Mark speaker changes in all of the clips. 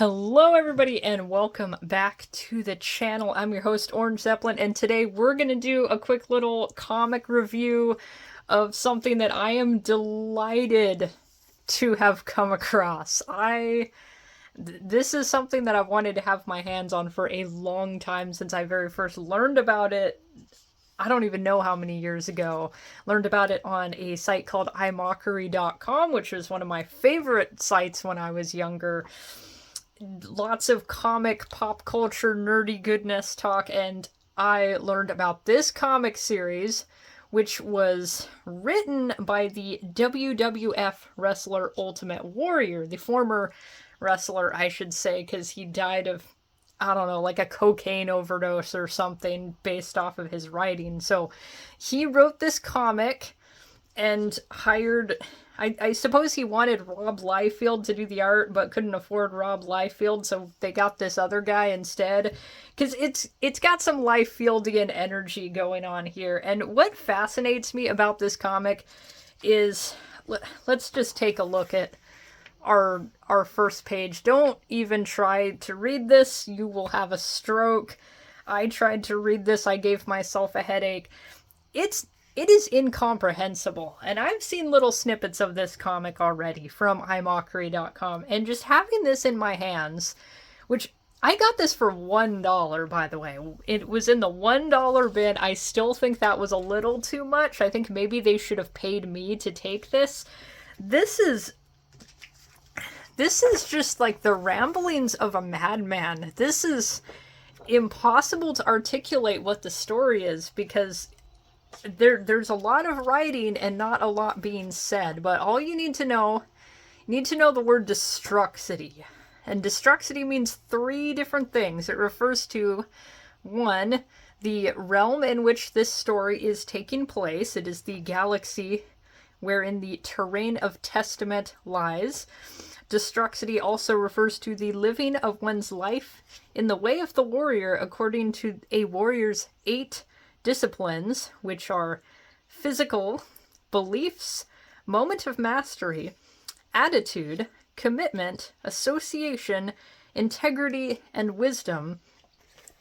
Speaker 1: Hello everybody and welcome back to the channel. I'm your host Orange Zeppelin, and today we're going to do a quick little comic review of something that I am delighted to have come across. This is something that I've wanted to have my hands on for a long time since I very first learned about it. I don't even know how many years ago. Learned about it on a site called imockery.com, which was one of my favorite sites when I was younger. Lots of comic, pop culture, nerdy goodness talk, and I learned about this comic series, which was written by the WWF wrestler Ultimate Warrior, the former wrestler, I should say, because he died of, I don't know, like a cocaine overdose or something based off of his writing. So he wrote this comic and hired, I suppose he wanted Rob Liefeld to do the art, but couldn't afford Rob Liefeld, so they got this other guy instead. Because it's got some Liefeldian energy going on here. And what fascinates me about this comic is, let's just take a look at our first page. Don't even try to read this, you will have a stroke. I tried to read this, I gave myself a headache. It is incomprehensible, and I've seen little snippets of this comic already from imockery.com, and just having this in my hands, which I got this for $1, by the way. It was in the $1 bin. I still think that was a little too much. I think maybe they should have paid me to take this. This is just like the ramblings of a madman. This is impossible to articulate what the story is, because there's a lot of writing and not a lot being said, but all you need to know the word Destrucity. And Destrucity means three different things. It refers to, one, the realm in which this story is taking place. It is the galaxy wherein the terrain of Testament lies. Destrucity also refers to the living of one's life in the way of the warrior according to a warrior's 8 disciplines, which are physical, beliefs, moment of mastery, attitude, commitment, association, integrity, and wisdom.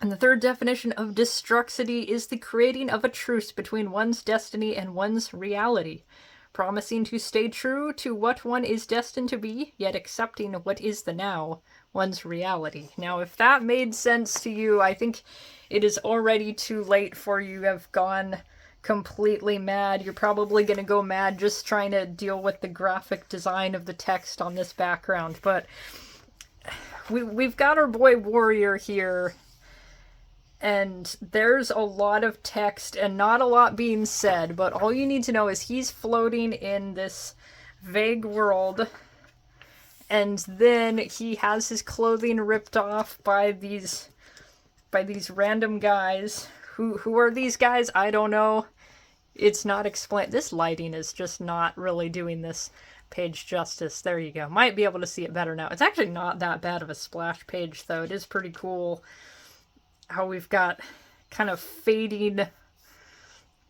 Speaker 1: And the third definition of Destrucity is the creating of a truce between one's destiny and one's reality, promising to stay true to what one is destined to be, yet accepting what is the now, one's reality. Now, if that made sense to you, I think it is already too late for you. Have gone completely mad. You're probably going to go mad just trying to deal with the graphic design of the text on this background. But we've got our boy Warrior here, and there's a lot of text and not a lot being said, but all you need to know is he's floating in this vague world, and then he has his clothing ripped off by these random guys. Who are these guys? I don't know. It's not explained. This lighting is just not really doing this page justice. There you go. Might be able to see it better now. It's actually not that bad of a splash page, though. It is pretty cool how we've got kind of fading,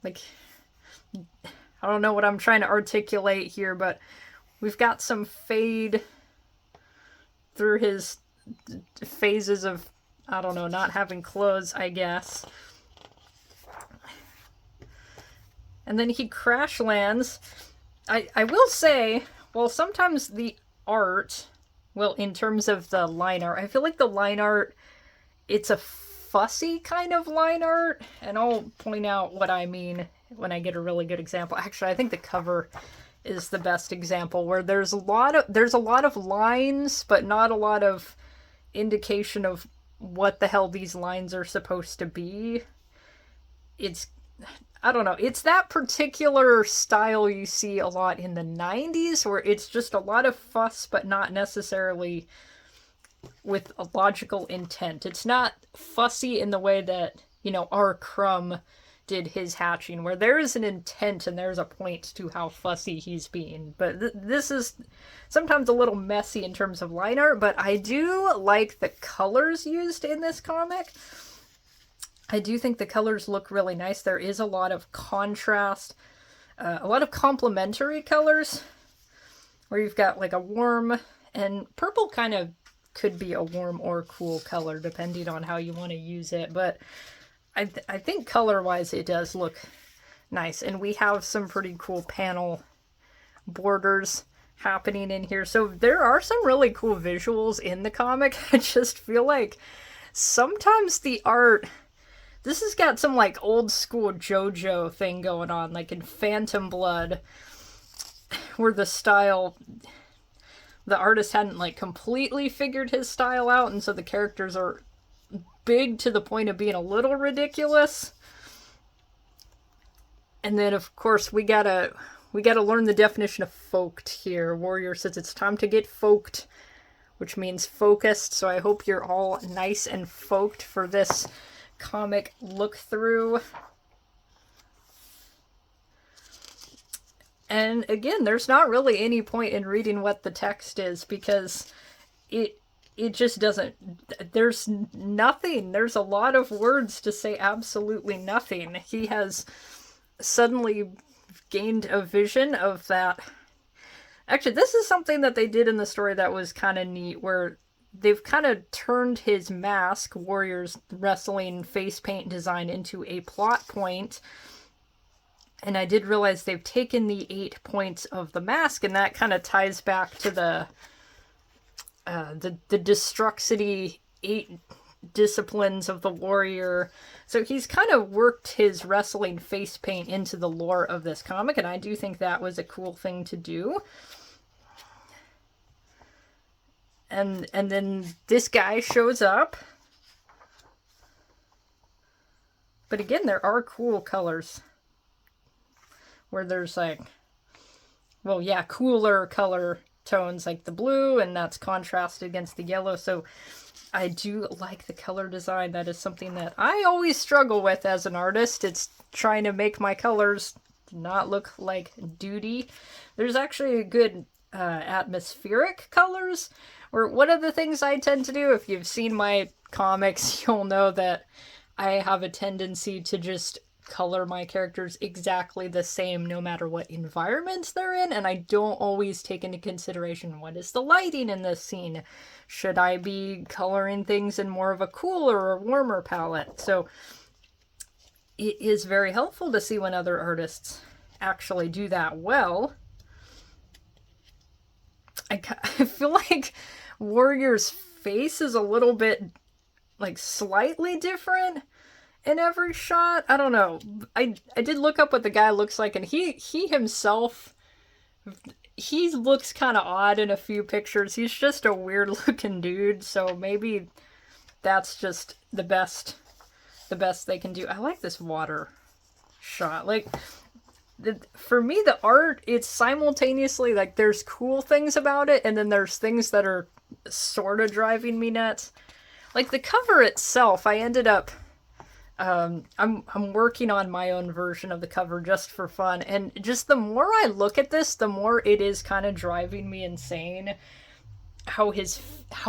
Speaker 1: like, I don't know what I'm trying to articulate here, but we've got some fade through his phases of, I don't know, not having clothes, I guess. And then he crash lands. I will say, well, sometimes the art, well, in terms of the line art, I feel like the line art, it's a fussy kind of line art, and I'll point out what I mean when I get a really good example. Actually, I think the cover is the best example, where there's a lot of lines, but not a lot of indication of what the hell these lines are supposed to be. I don't know, it's that particular style you see a lot in the 90s, where it's just a lot of fuss, but not necessarily with a logical intent. It's not fussy in the way that, R. Crumb did his hatching, where there is an intent and there's a point to how fussy he's being. But this is sometimes a little messy in terms of line art, but I do like the colors used in this comic. I do think the colors look really nice. There is a lot of contrast, a lot of complementary colors, where you've got like a warm and purple kind of could be a warm or cool color depending on how you want to use it. But I think color-wise it does look nice. And we have some pretty cool panel borders happening in here. So there are some really cool visuals in the comic. I just feel like sometimes the art... This has got some like old school JoJo thing going on, like in Phantom Blood, where the style... The artist hadn't like completely figured his style out, and so the characters are big to the point of being a little ridiculous. And then of course we gotta learn the definition of folked here. Warrior says it's time to get folked, which means focused. So I hope you're all nice and folked for this comic look through. And again, there's not really any point in reading what the text is, because it just doesn't... There's nothing. There's a lot of words to say absolutely nothing. He has suddenly gained a vision of that. Actually, this is something that they did in the story that was kind of neat, where they've kind of turned his mask, Warrior's wrestling face paint design, into a plot point. And I did realize they've taken the 8 points of the mask, and that kind of ties back to the Destrucity 8 disciplines of the warrior. So he's kind of worked his wrestling face paint into the lore of this comic, and I do think that was a cool thing to do. And then this guy shows up. But again, there are cool colors. Where there's like, well, yeah, cooler color tones like the blue, and that's contrasted against the yellow. So I do like the color design. That is something that I always struggle with as an artist. It's trying to make my colors not look like duty. There's actually a good atmospheric colors, or one of the things I tend to do, if you've seen my comics, you'll know that I have a tendency to just color my characters exactly the same no matter what environments they're in, and I don't always take into consideration what is the lighting in this scene. Should I be coloring things in more of a cooler or warmer palette? So it is very helpful to see when other artists actually do that well. I feel like Warrior's face is a little bit, like, slightly different in every shot. I don't know. I did look up what the guy looks like, and he himself, he looks kind of odd in a few pictures. He's just a weird looking dude, so maybe that's just the best they can do. I like this water shot. Like, for me, the art, it's simultaneously, like, there's cool things about it, and then there's things that are sort of driving me nuts. Like, the cover itself, I ended up... I'm working on my own version of the cover just for fun, and just the more I look at this, the more it is kind of driving me insane how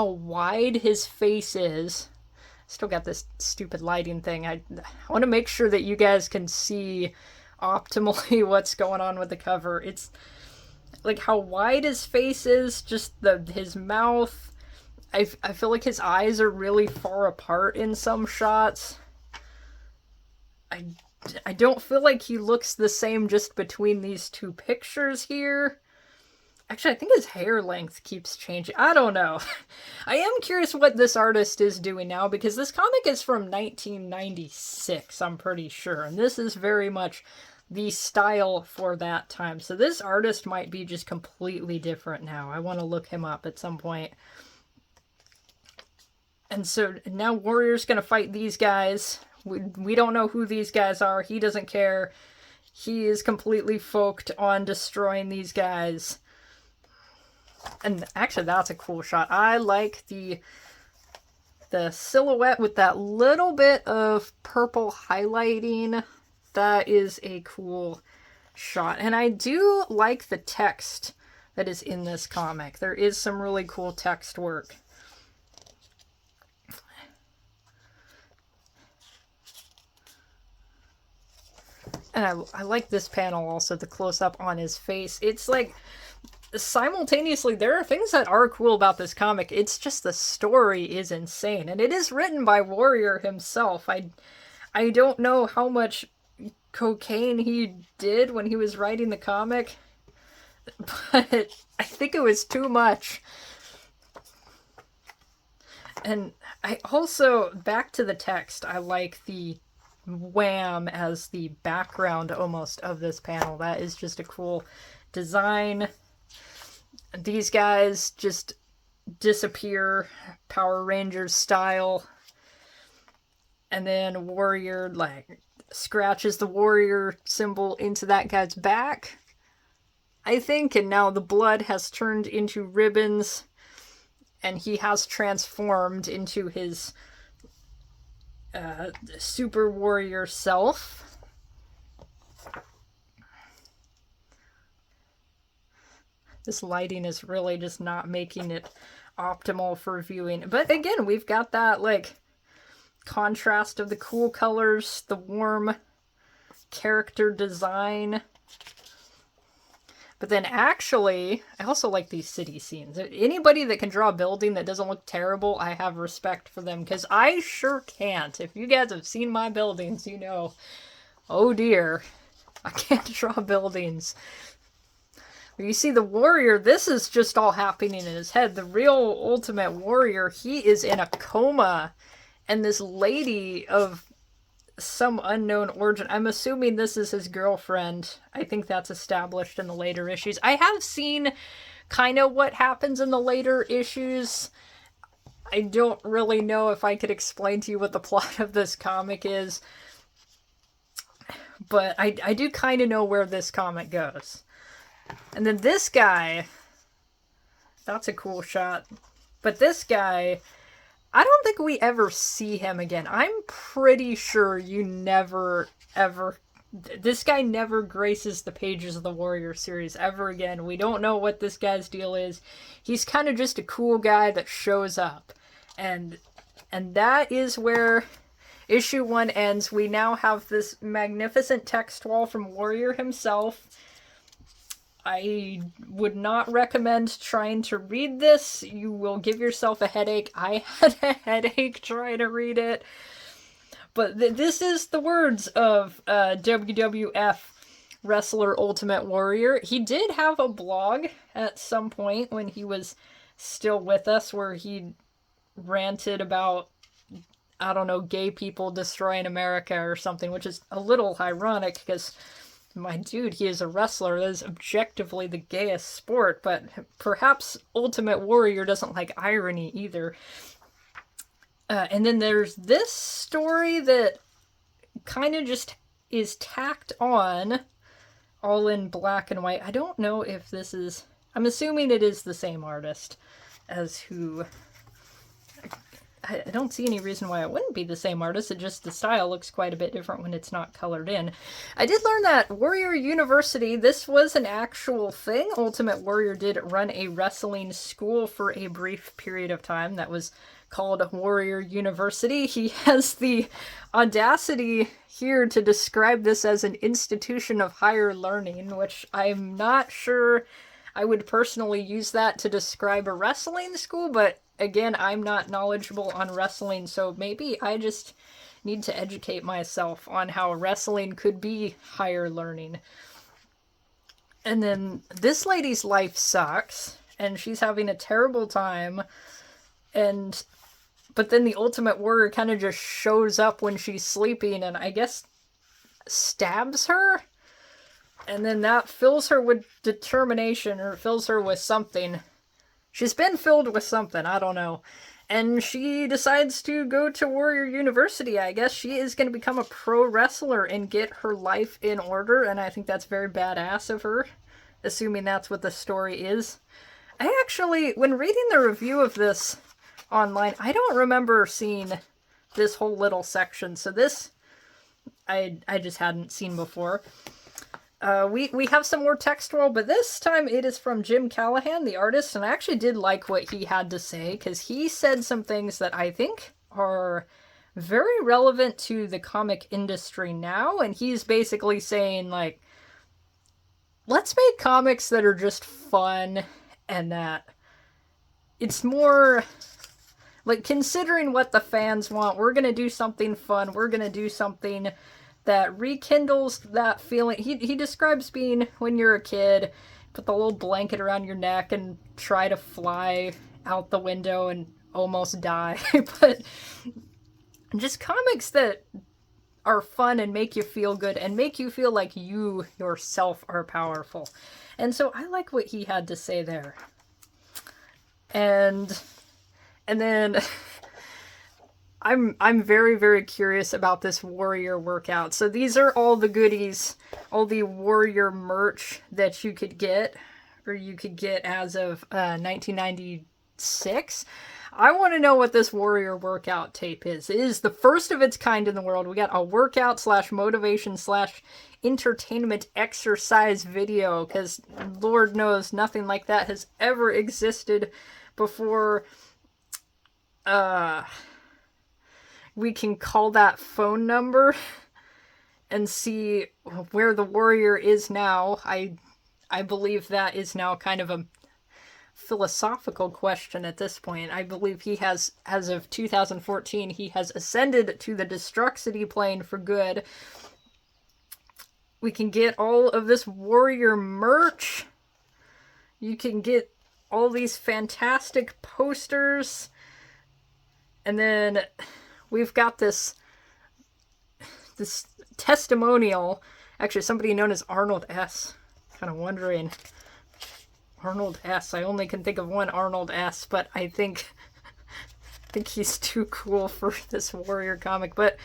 Speaker 1: wide his face is. Still got this stupid lighting thing. I want to make sure that you guys can see optimally what's going on with the cover. It's like how wide his face is, just his mouth. I feel like his eyes are really far apart in some shots. I don't feel like he looks the same just between these two pictures here. Actually, I think his hair length keeps changing. I don't know. I am curious what this artist is doing now, because this comic is from 1996, I'm pretty sure. And this is very much the style for that time. So this artist might be just completely different now. I want to look him up at some point. And so now Warrior's going to fight these guys. We don't know who these guys are. He doesn't care. He is completely focused on destroying these guys. And actually, that's a cool shot. I like the silhouette with that little bit of purple highlighting. That is a cool shot. And I do like the text that is in this comic. There is some really cool text work. And I like this panel also, the close-up on his face. It's like, simultaneously, there are things that are cool about this comic. It's just the story is insane, and it is written by Warrior himself. I don't know how much cocaine he did when he was writing the comic, but I think it was too much. And I also, back to the text, I like the wham as the background almost of this panel. That is just a cool design. These guys just disappear, Power Rangers style. And then Warrior, like, scratches the Warrior symbol into that guy's back, I think, and now the blood has turned into ribbons, and he has transformed into his Super Warrior self. This lighting is really just not making it optimal for viewing. But again, we've got that, like, contrast of the cool colors, the warm character design. But then actually, I also like these city scenes. Anybody that can draw a building that doesn't look terrible, I have respect for them, because I sure can't. If you guys have seen my buildings, you know, oh dear, I can't draw buildings. You see the Warrior, this is just all happening in his head. The real Ultimate Warrior, he is in a coma. And this lady of some unknown origin, I'm assuming this is his girlfriend. I think that's established in the later issues. I have seen kind of what happens in the later issues. I don't really know if I could explain to you what the plot of this comic is. But I do kind of know where this comic goes. And then this guy, that's a cool shot. But this guy, I don't think we ever see him again. I'm pretty sure you never, ever... This guy never graces the pages of the Warrior series ever again. We don't know what this guy's deal is. He's kind of just a cool guy that shows up. And that is where issue 1 ends. We now have this magnificent text wall from Warrior himself. I would not recommend trying to read this. You will give yourself a headache. I had a headache trying to read it. But this is the words of WWF wrestler Ultimate Warrior. He did have a blog at some point when he was still with us where he ranted about, I don't know, gay people destroying America or something, which is a little ironic because... my dude, he is a wrestler. That is objectively the gayest sport, but perhaps Ultimate Warrior doesn't like irony either. And then there's this story that kind of just is tacked on, all in black and white. I don't know if this is... I'm assuming it is the same artist as who... I don't see any reason why it wouldn't be the same artist. It just, the style looks quite a bit different when it's not colored in. I did learn that Warrior University, this was an actual thing. Ultimate Warrior did run a wrestling school for a brief period of time that was called Warrior University. He has the audacity here to describe this as an institution of higher learning, which I'm not sure I would personally use that to describe a wrestling school, but again, I'm not knowledgeable on wrestling, so maybe I just need to educate myself on how wrestling could be higher learning. And then this lady's life sucks, and she's having a terrible time, but then the Ultimate Warrior kind of just shows up when she's sleeping and I guess stabs her? And then that fills her with determination, or fills her with something. She's been filled with something, I don't know. And she decides to go to Warrior University, I guess. She is going to become a pro wrestler and get her life in order, and I think that's very badass of her, assuming that's what the story is. I actually, when reading the review of this online, I don't remember seeing this whole little section, so this I just hadn't seen before. We have some more text roll, but this time it is from Jim Callahan, the artist, and I actually did like what he had to say, because he said some things that I think are very relevant to the comic industry now, and he's basically saying, like, let's make comics that are just fun and that it's more like considering what the fans want. We're going to do something fun. We're going to do something that rekindles that feeling. He describes being when you're a kid, put the little blanket around your neck and try to fly out the window and almost die. But just comics that are fun and make you feel good and make you feel like you yourself are powerful. And so I like what he had to say there. And then I'm very, very curious about this Warrior workout. So these are all the goodies, all the Warrior merch that you could get, or you could get as of 1996. I want to know what this Warrior workout tape is. It is the first of its kind in the world. We got a workout / motivation / entertainment exercise video, because Lord knows nothing like that has ever existed before. We can call that phone number and see where the Warrior is now. I believe that is now kind of a philosophical question at this point. I believe he has, as of 2014, he has ascended to the Destrucity plane for good. We can get all of this Warrior merch. You can get all these fantastic posters. And then we've got this testimonial. Actually, somebody known as Arnold S. Kind of wondering. Arnold S. I only can think of one Arnold S., but I think he's too cool for this Warrior comic. But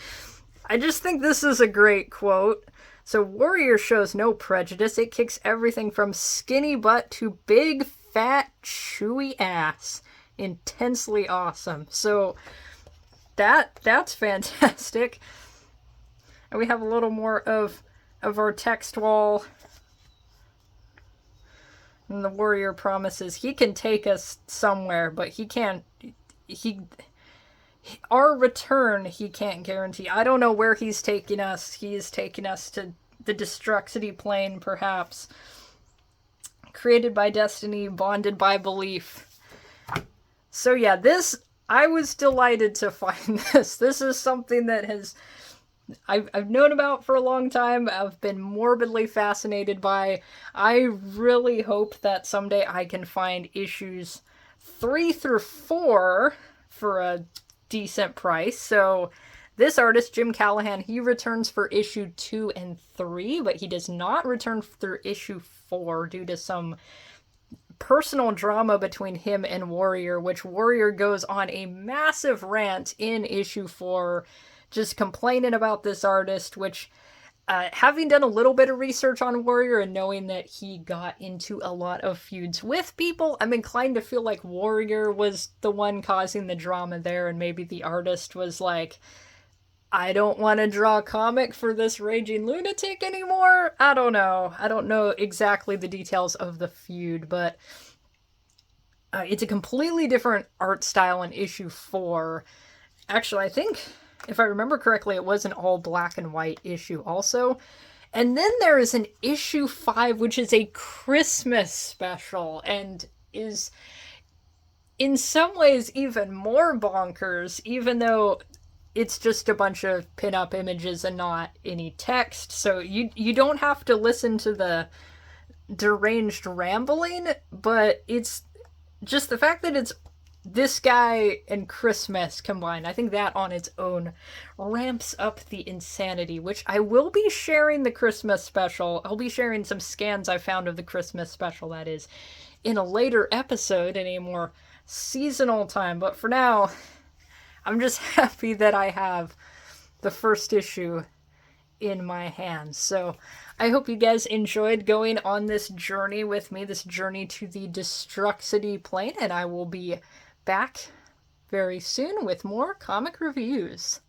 Speaker 1: I just think this is a great quote. So, Warrior shows no prejudice. It kicks everything from skinny butt to big, fat, chewy ass. Intensely awesome. So, that's fantastic. And we have a little more of our text wall. And the Warrior promises he can take us somewhere, but he can't. Our return, he can't guarantee. I don't know where he's taking us. He is taking us to the Destrucity plane, perhaps. Created by destiny, bonded by belief. So yeah, I was delighted to find this. This is something that I've known about for a long time. I've been morbidly fascinated by. I really hope that someday I can find issues 3 through 4 for a decent price. So this artist, Jim Callahan, he returns for issue 2 and 3, but he does not return through issue 4 due to some personal drama between him and Warrior, which Warrior goes on a massive rant in issue 4, just complaining about this artist, which, having done a little bit of research on Warrior and knowing that he got into a lot of feuds with people, I'm inclined to feel like Warrior was the one causing the drama there, and maybe the artist was like, I don't want to draw a comic for this raging lunatic anymore. I don't know. I don't know exactly the details of the feud, but it's a completely different art style in issue 4. Actually, I think, if I remember correctly, it was an all black and white issue also. And then there is an issue 5, which is a Christmas special, and is in some ways even more bonkers, even though it's just a bunch of pin-up images and not any text. So you don't have to listen to the deranged rambling, but it's just the fact that it's this guy and Christmas combined. I think that on its own ramps up the insanity, which I will be sharing the Christmas special. I'll be sharing some scans I found of the Christmas special, that is, in a later episode, in a more seasonal time. But for now, I'm just happy that I have the first issue in my hands. So I hope you guys enjoyed going on this journey with me, this journey to the Destrucity plane, and I will be back very soon with more comic reviews.